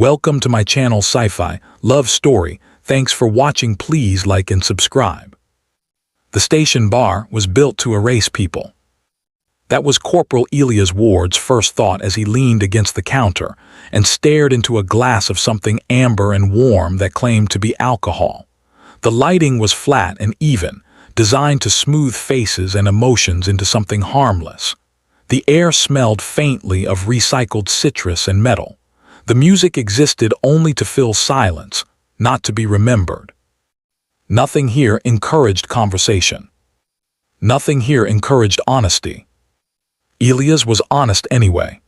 Welcome to my channel Sci-Fi Love Story. Thanks for watching. Please like and subscribe. The station bar was built to erase people. That was Corporal Elias Ward's first thought as he leaned against the counter and stared into a glass of something amber and warm that claimed to be alcohol. The lighting was flat and even, designed to smooth faces and emotions into something harmless. The air smelled faintly of recycled citrus and metal. The music existed only to fill silence, not to be remembered. Nothing here encouraged conversation. Nothing here encouraged honesty. Elias was honest anyway.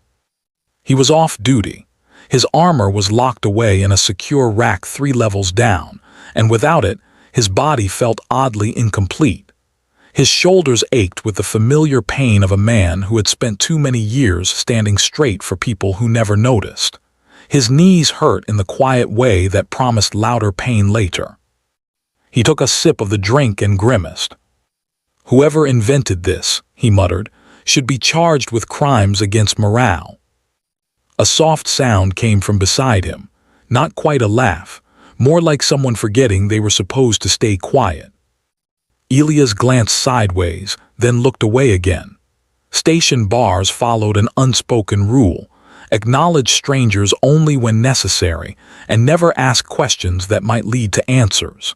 He was off duty. His armor was locked away in a secure rack 3 levels down, and without it, his body felt oddly incomplete. His shoulders ached with the familiar pain of a man who had spent too many years standing straight for people who never noticed. His knees hurt in the quiet way that promised louder pain later. He took a sip of the drink and grimaced. Whoever invented this, he muttered, should be charged with crimes against morale. A soft sound came from beside him, not quite a laugh, more like someone forgetting they were supposed to stay quiet. Elias glanced sideways, then looked away again. Station bars followed an unspoken rule: acknowledge strangers only when necessary, and never ask questions that might lead to answers.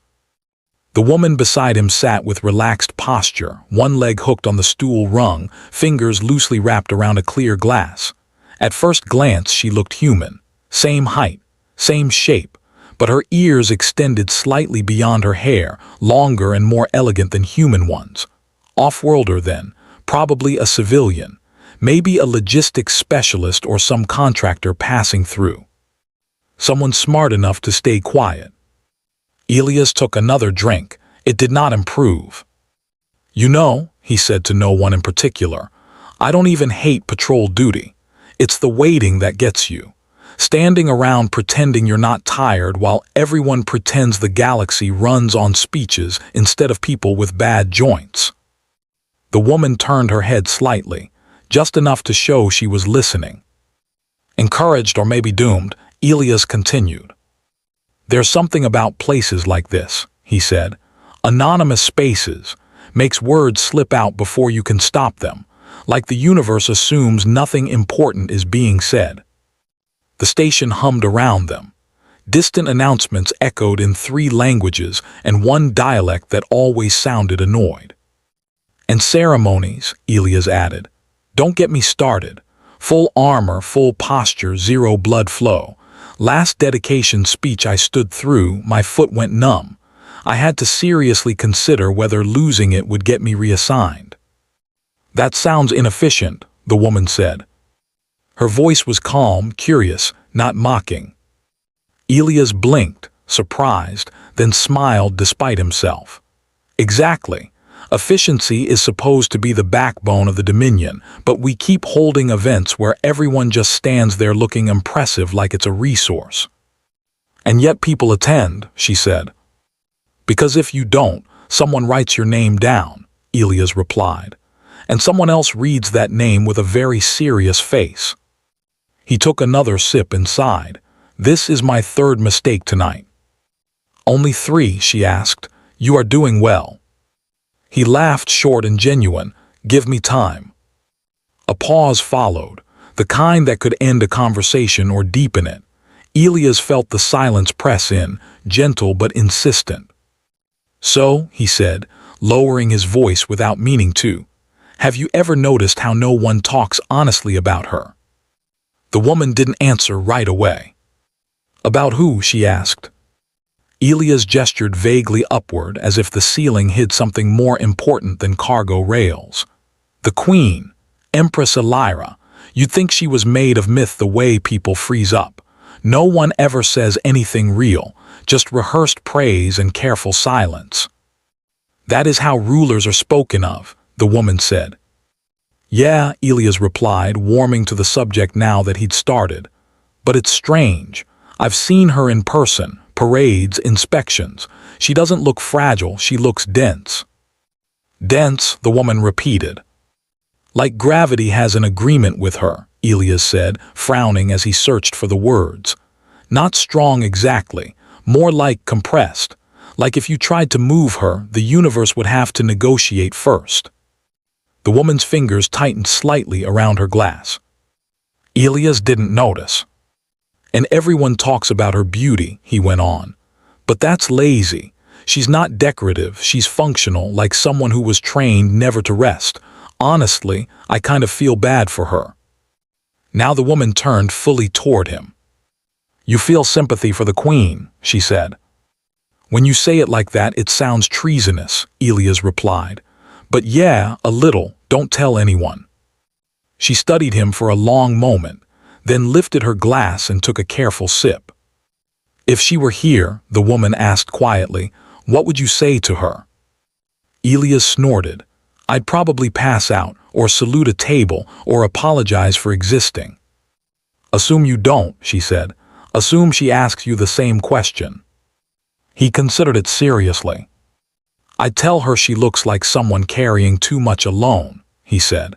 The woman beside him sat with relaxed posture, one leg hooked on the stool rung, fingers loosely wrapped around a clear glass. At first glance she looked human, same height, same shape, but her ears extended slightly beyond her hair, longer and more elegant than human ones. Off-worlder then, probably a civilian, maybe a logistics specialist or some contractor passing through. Someone smart enough to stay quiet. Elias took another drink. It did not improve. "You know," he said to no one in particular, "I don't even hate patrol duty. It's the waiting that gets you. Standing around pretending you're not tired while everyone pretends the galaxy runs on speeches instead of people with bad joints." The woman turned her head slightly, just enough to show she was listening. Encouraged or maybe doomed, Elias continued. "There's something about places like this," he said. "Anonymous spaces. Makes words slip out before you can stop them, like the universe assumes nothing important is being said." The station hummed around them. Distant announcements echoed in 3 languages and one dialect that always sounded annoyed. "And ceremonies," Elias added. "Don't get me started. Full armor, full posture, 0 blood flow. Last dedication speech I stood through, my foot went numb. I had to seriously consider whether losing it would get me reassigned." "That sounds inefficient," the woman said. Her voice was calm, curious, not mocking. Elias blinked, surprised, then smiled despite himself. "Exactly. Efficiency is supposed to be the backbone of the Dominion, but we keep holding events where everyone just stands there looking impressive like it's a resource. And yet people attend," she said. "Because if you don't, someone writes your name down," Elias replied, "and someone else reads that name with a very serious face." He took another sip and sighed. "This is my 3rd mistake tonight." "Only 3, she asked. "You are doing well." He laughed, short and genuine. "Give me time." A pause followed, the kind that could end a conversation or deepen it. Elias felt the silence press in, gentle but insistent. "So," he said, lowering his voice without meaning to, "have you ever noticed how no one talks honestly about her?" The woman didn't answer right away. "About who?" she asked. Elias gestured vaguely upward as if the ceiling hid something more important than cargo rails. "The Queen, Empress Elira. You'd think she was made of myth the way people freeze up. No one ever says anything real, just rehearsed praise and careful silence." "That is how rulers are spoken of," the woman said. "Yeah," Elias replied, warming to the subject now that he'd started. "But it's strange. I've seen her in person, parades, inspections. She doesn't look fragile, she looks dense." "Dense," the woman repeated. "Like gravity has an agreement with her," Elias said, frowning as he searched for the words. Not strong exactly, more like compressed. Like if you tried to move her, the universe would have to negotiate first. The woman's fingers tightened slightly around her glass. Elias didn't notice. And everyone talks about her beauty, he went on. But that's lazy. She's not decorative, she's functional, like someone who was trained never to rest. Honestly, I kind of feel bad for her. Now the woman turned fully toward him. You feel sympathy for the queen, she said. When you say it like that, it sounds treasonous, Elias replied. But yeah, a little, don't tell anyone. She studied him for a long moment, then lifted her glass and took a careful sip. If she were here, the woman asked quietly, what would you say to her? Elias snorted. I'd probably pass out, or salute a table, or apologize for existing. Assume you don't, she said. Assume she asks you the same question. He considered it seriously. I'd tell her she looks like someone carrying too much alone, he said.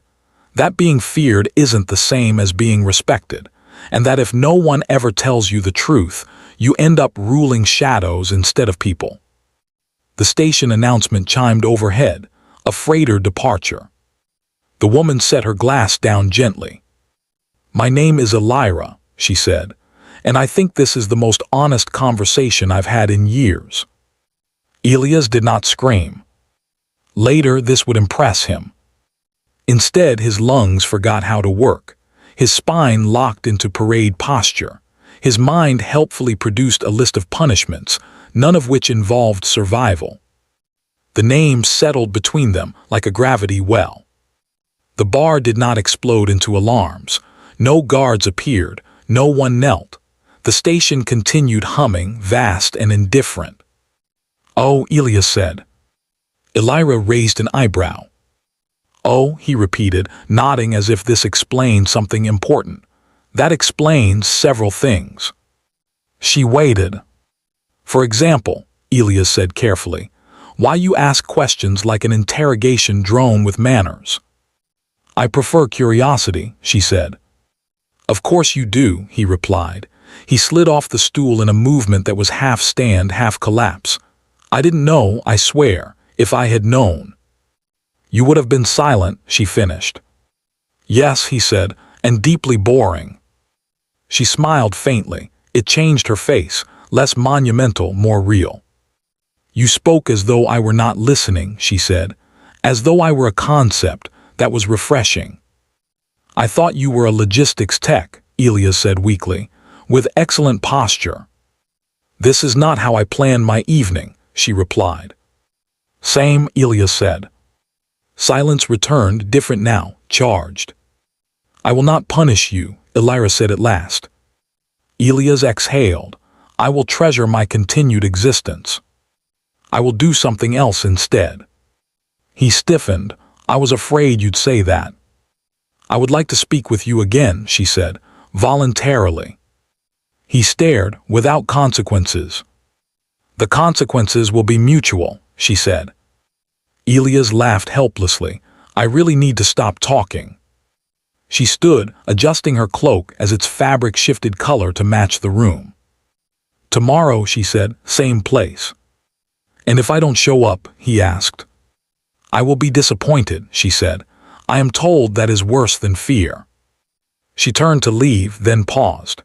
That being feared isn't the same as being respected, and that if no one ever tells you the truth, you end up ruling shadows instead of people. The station announcement chimed overhead, a freighter departure. The woman set her glass down gently. My name is Elira, she said, and I think this is the most honest conversation I've had in years. Elias did not scream. Later, this would impress him. Instead, his lungs forgot how to work. His spine locked into parade posture. His mind helpfully produced a list of punishments, none of which involved survival. The names settled between them like a gravity well. The bar did not explode into alarms. No guards appeared. No one knelt. The station continued humming, vast and indifferent. Oh, Elias said. Elira raised an eyebrow. Oh, he repeated, nodding as if this explained something important. That explains several things. She waited. For example, Elias said carefully, why you ask questions like an interrogation drone with manners? I prefer curiosity, she said. Of course you do, he replied. He slid off the stool in a movement that was half stand, half collapse. I didn't know, I swear, if I had known. You would have been silent, she finished. Yes, he said, and deeply boring. She smiled faintly. It changed her face, less monumental, more real. You spoke as though I were not listening, she said, as though I were a concept. That was refreshing. I thought you were a logistics tech, Elias said weakly, with excellent posture. This is not how I planned my evening, she replied. Same, Elias said. Silence returned, different now, charged. I will not punish you, Elira said at last. Elias exhaled. I will treasure my continued existence. I will do something else instead. He stiffened. I was afraid you'd say that. I would like to speak with you again, she said, voluntarily. He stared, without consequences. The consequences will be mutual, she said. Elias laughed helplessly. I really need to stop talking. She stood, adjusting her cloak as its fabric shifted color to match the room. Tomorrow, she said, same place. And if I don't show up, he asked. I will be disappointed, she said. I am told that is worse than fear. She turned to leave, then paused.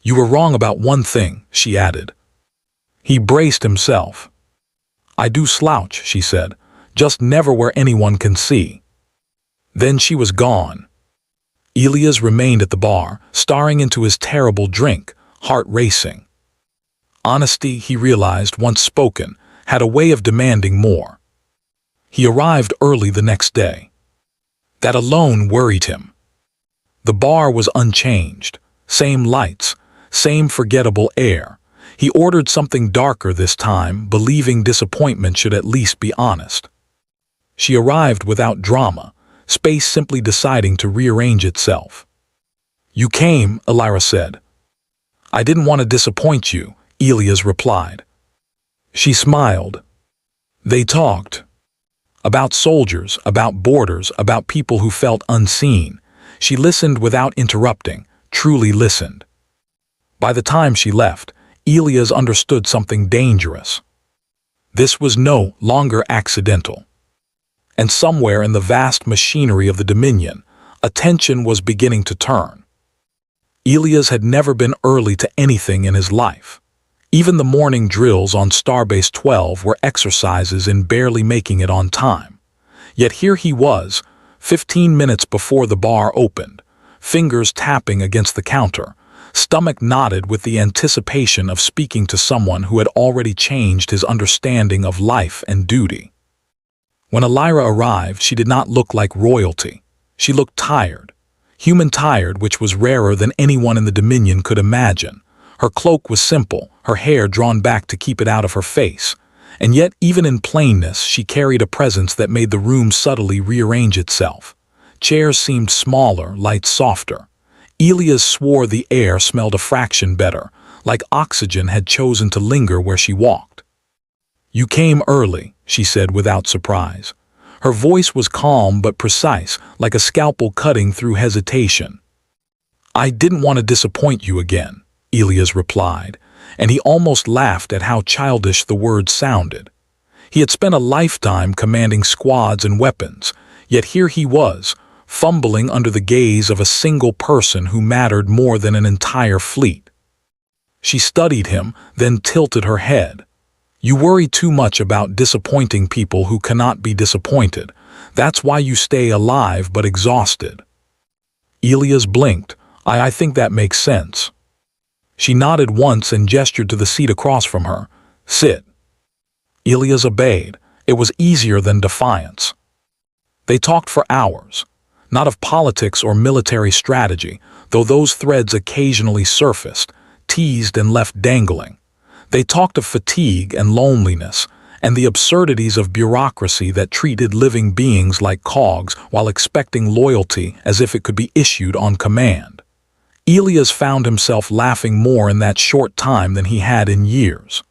You were wrong about one thing, she added. He braced himself. I do slouch, she said, just never where anyone can see. Then she was gone. Elias remained at the bar, staring into his terrible drink, heart racing. Honesty, he realized, once spoken, had a way of demanding more. He arrived early the next day. That alone worried him. The bar was unchanged, same lights, same forgettable air. He ordered something darker this time, believing disappointment should at least be honest. She arrived without drama, space simply deciding to rearrange itself. You came, Elira said. I didn't want to disappoint you, Elias replied. She smiled. They talked. About soldiers, about borders, about people who felt unseen. She listened without interrupting, truly listened. By the time she left, Elias understood something dangerous. This was no longer accidental. And somewhere in the vast machinery of the Dominion, attention was beginning to turn. Elias had never been early to anything in his life. Even the morning drills on Starbase 12 were exercises in barely making it on time. Yet here he was, 15 minutes before the bar opened, fingers tapping against the counter, stomach knotted with the anticipation of speaking to someone who had already changed his understanding of life and duty. When Elira arrived, she did not look like royalty. She looked tired. Human tired, which was rarer than anyone in the Dominion could imagine. Her cloak was simple, her hair drawn back to keep it out of her face. And yet, even in plainness, she carried a presence that made the room subtly rearrange itself. Chairs seemed smaller, lights softer. Elias swore the air smelled a fraction better, like oxygen had chosen to linger where she walked. "You came early," she said without surprise. Her voice was calm but precise, like a scalpel cutting through hesitation. "I didn't want to disappoint you again," Elias replied, and he almost laughed at how childish the words sounded. He had spent a lifetime commanding squads and weapons, yet here he was, fumbling under the gaze of a single person who mattered more than an entire fleet. She studied him, then tilted her head. "You worry too much about disappointing people who cannot be disappointed. That's why you stay alive but exhausted." Elias blinked. I think that makes sense." She nodded once and gestured to the seat across from her. "Sit." Elias obeyed. It was easier than defiance. They talked for hours. Not of politics or military strategy, though those threads occasionally surfaced, teased and left dangling. They talked of fatigue and loneliness, and the absurdities of bureaucracy that treated living beings like cogs while expecting loyalty as if it could be issued on command. Elias found himself laughing more in that short time than he had in years.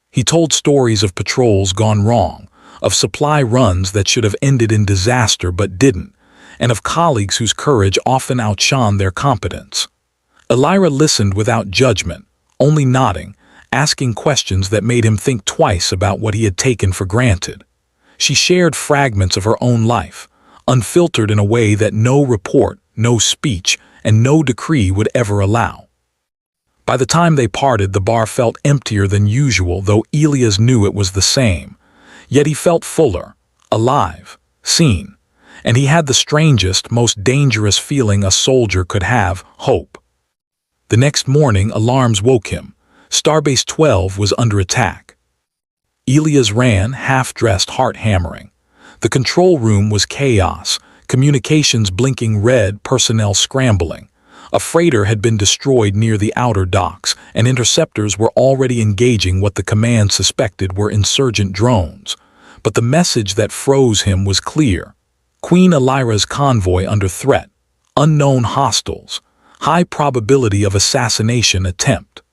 He told stories of patrols gone wrong, of supply runs that should have ended in disaster but didn't, and of colleagues whose courage often outshone their competence. Elira listened without judgment, only nodding, asking questions that made him think twice about what he had taken for granted. She shared fragments of her own life, unfiltered in a way that no report, no speech, and no decree would ever allow. By the time they parted, the bar felt emptier than usual, though Elias knew it was the same. Yet he felt fuller, alive, seen, and he had the strangest, most dangerous feeling a soldier could have, hope. The next morning, alarms woke him. Starbase 12 was under attack. Elias ran, half-dressed, heart-hammering. The control room was chaos, communications blinking red, personnel scrambling. A freighter had been destroyed near the outer docks, and interceptors were already engaging what the command suspected were insurgent drones. But the message that froze him was clear. Queen Elira's convoy under threat. Unknown hostiles. High probability of assassination attempt.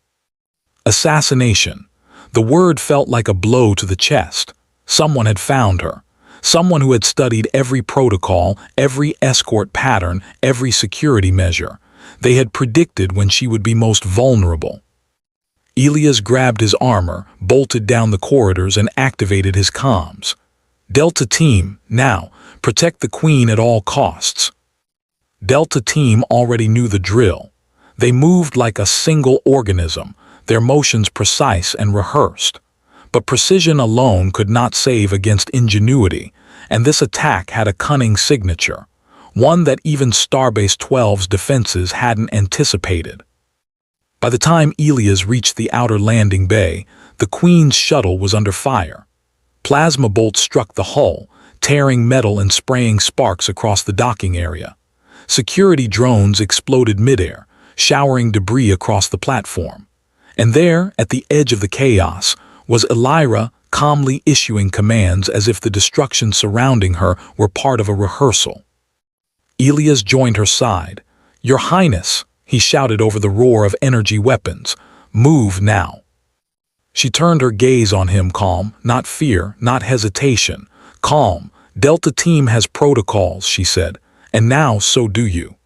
Assassination. The word felt like a blow to the chest. Someone had found her. Someone who had studied every protocol, every escort pattern, every security measure. They had predicted when she would be most vulnerable. Elias grabbed his armor, bolted down the corridors, and activated his comms. "Delta Team, now, protect the Queen at all costs." Delta Team already knew the drill. They moved like a single organism, their motions precise and rehearsed. But precision alone could not save against ingenuity, and this attack had a cunning signature, one that even Starbase 12's defenses hadn't anticipated. By the time Elias reached the outer landing bay, the Queen's shuttle was under fire. Plasma bolts struck the hull, tearing metal and spraying sparks across the docking area. Security drones exploded midair, showering debris across the platform. And there, at the edge of the chaos, was Elira, calmly issuing commands as if the destruction surrounding her were part of a rehearsal. Elias joined her side. "Your Highness," he shouted over the roar of energy weapons, "move now." She turned her gaze on him, calm, not fear, not hesitation. "Calm. Delta Team has protocols," she said, "and now so do you."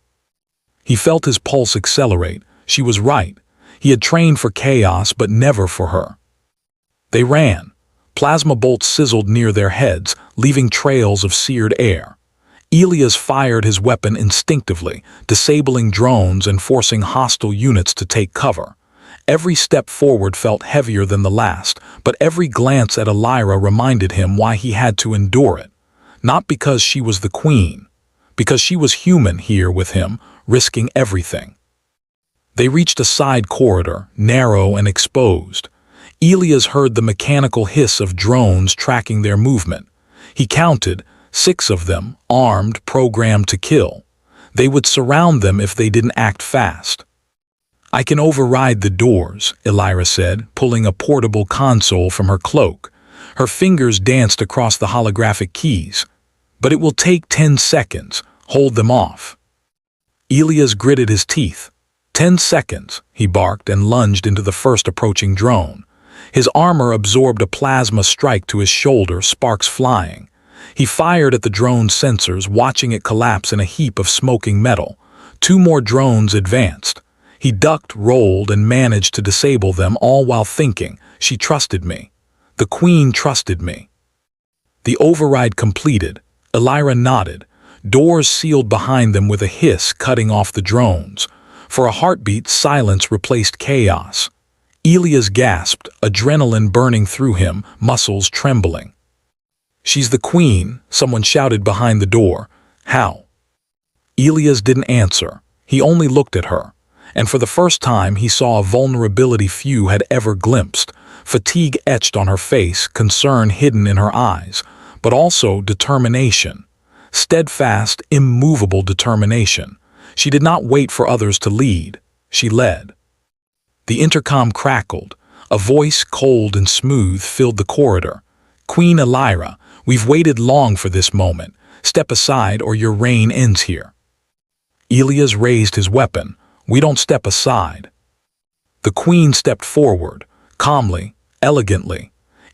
He felt his pulse accelerate. She was right. He had trained for chaos but never for her. They ran. Plasma bolts sizzled near their heads, leaving trails of seared air. Elias fired his weapon instinctively, disabling drones and forcing hostile units to take cover. Every step forward felt heavier than the last, but every glance at Elira reminded him why he had to endure it. Not because she was the queen, because she was human here with him, risking everything. They reached a side corridor, narrow and exposed. Elias heard the mechanical hiss of drones tracking their movement. He counted, 6 of them, armed, programmed to kill. They would surround them if they didn't act fast. "I can override the doors," Elira said, pulling a portable console from her cloak. Her fingers danced across the holographic keys. "But it will take 10 seconds. Hold them off." Elias gritted his teeth. 10 seconds, he barked and lunged into the first approaching drone. His armor absorbed a plasma strike to his shoulder, sparks flying. He fired at the drone's sensors, watching it collapse in a heap of smoking metal. 2 more drones advanced. He ducked, rolled, and managed to disable them, all while thinking, "She trusted me. The queen trusted me." The override completed. Elira nodded. Doors sealed behind them with a hiss, cutting off the drones. For a heartbeat, silence replaced chaos. Elias gasped, adrenaline burning through him, muscles trembling. "She's the queen," someone shouted behind the door. "How?" Elias didn't answer. He only looked at her. And for the first time he saw a vulnerability few had ever glimpsed. Fatigue etched on her face, concern hidden in her eyes, but also determination. Steadfast, immovable determination. She did not wait for others to lead. She led. The intercom crackled. A voice, cold and smooth, filled the corridor. "Queen Elira, we've waited long for this moment. Step aside or your reign ends here." Elias raised his weapon. "We don't step aside." The queen stepped forward, calmly, elegantly.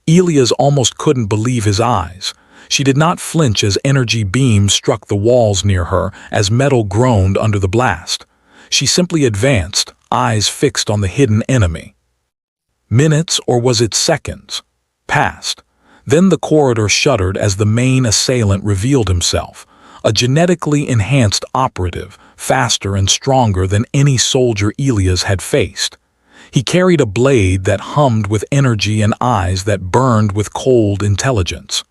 Elias almost couldn't believe his eyes. She did not flinch as energy beams struck the walls near her, as metal groaned under the blast. She simply advanced, eyes fixed on the hidden enemy. Minutes, or was it seconds, passed. Then the corridor shuddered as the main assailant revealed himself, a genetically enhanced operative, faster and stronger than any soldier Elias had faced. He carried a blade that hummed with energy and eyes that burned with cold intelligence.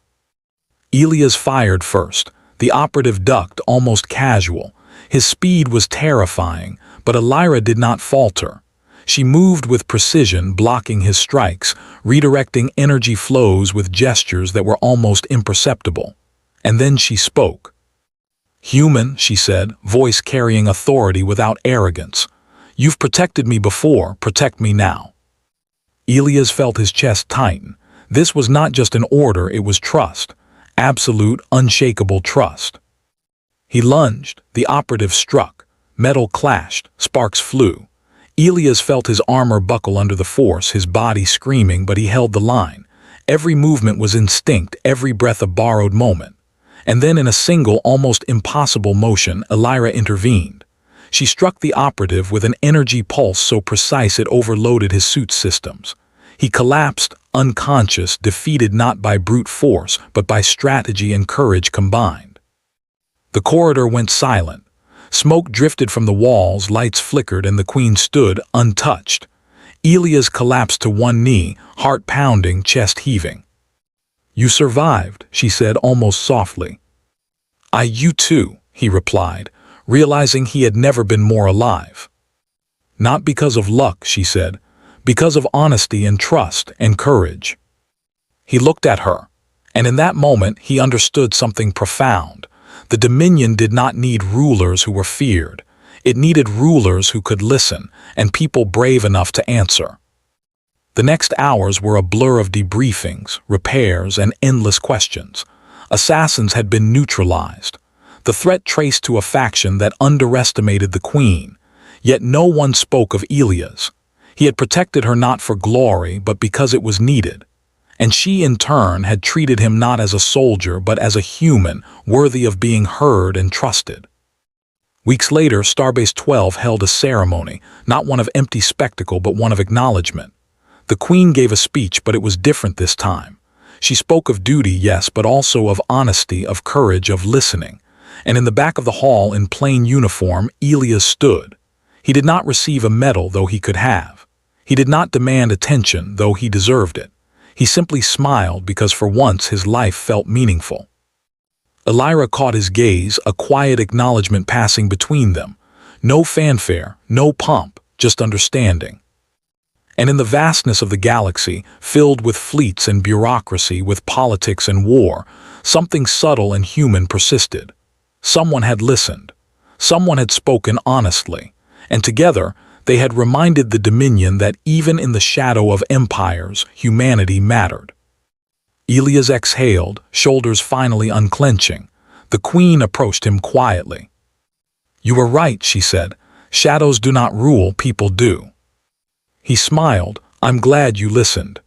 Elias fired first. The operative ducked, almost casual. His speed was terrifying, but Elira did not falter. She moved with precision, blocking his strikes, redirecting energy flows with gestures that were almost imperceptible. And then she spoke. "Human," she said, voice carrying authority without arrogance. "You've protected me before, protect me now." Elias felt his chest tighten. This was not just an order, it was trust. Absolute, unshakable trust. He lunged. The operative struck. Metal clashed. Sparks flew. Elias felt his armor buckle under the force, his body screaming, but he held the line. Every movement was instinct, every breath a borrowed moment. And then in a single, almost impossible motion, Elira intervened. She struck the operative with an energy pulse so precise it overloaded his suit systems. He collapsed, unconscious, defeated not by brute force, but by strategy and courage combined. The corridor went silent. Smoke drifted from the walls, lights flickered, and the queen stood, untouched. Elias collapsed to one knee, heart pounding, chest heaving. "You survived," she said almost softly. You too," he replied, realizing he had never been more alive. "Not because of luck," she said, "because of honesty and trust and courage." He looked at her, and in that moment he understood something profound. The Dominion did not need rulers who were feared. It needed rulers who could listen, and people brave enough to answer. The next hours were a blur of debriefings, repairs, and endless questions. Assassins had been neutralized. The threat traced to a faction that underestimated the queen. Yet no one spoke of Elias. He had protected her not for glory, but because it was needed. And she, in turn, had treated him not as a soldier, but as a human, worthy of being heard and trusted. Weeks later, Starbase 12 held a ceremony, not one of empty spectacle but one of acknowledgement. The Queen gave a speech, but it was different this time. She spoke of duty, yes, but also of honesty, of courage, of listening. And in the back of the hall, in plain uniform, Elias stood. He did not receive a medal, though he could have. He did not demand attention, though he deserved it. He simply smiled because for once his life felt meaningful. Elira caught his gaze, a quiet acknowledgement passing between them. No fanfare, no pomp, just understanding. And in the vastness of the galaxy, filled with fleets and bureaucracy, with politics and war, something subtle and human persisted. Someone had listened. Someone had spoken honestly. And together, they had reminded the Dominion that even in the shadow of empires, humanity mattered. Elias exhaled, shoulders finally unclenching. The Queen approached him quietly. "You were right," she said. "Shadows do not rule, people do." He smiled. "I'm glad you listened."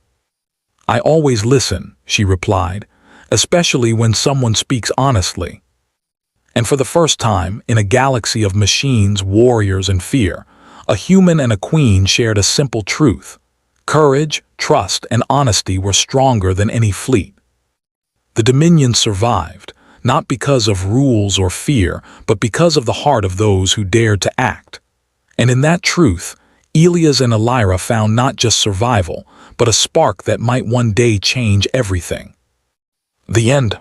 "I always listen," she replied, "especially when someone speaks honestly." And for the first time, in a galaxy of machines, warriors, and fear, a human and a queen shared a simple truth. Courage, trust, and honesty were stronger than any fleet. The Dominion survived, not because of rules or fear, but because of the heart of those who dared to act. And in that truth, Elias and Elira found not just survival, but a spark that might one day change everything. The end.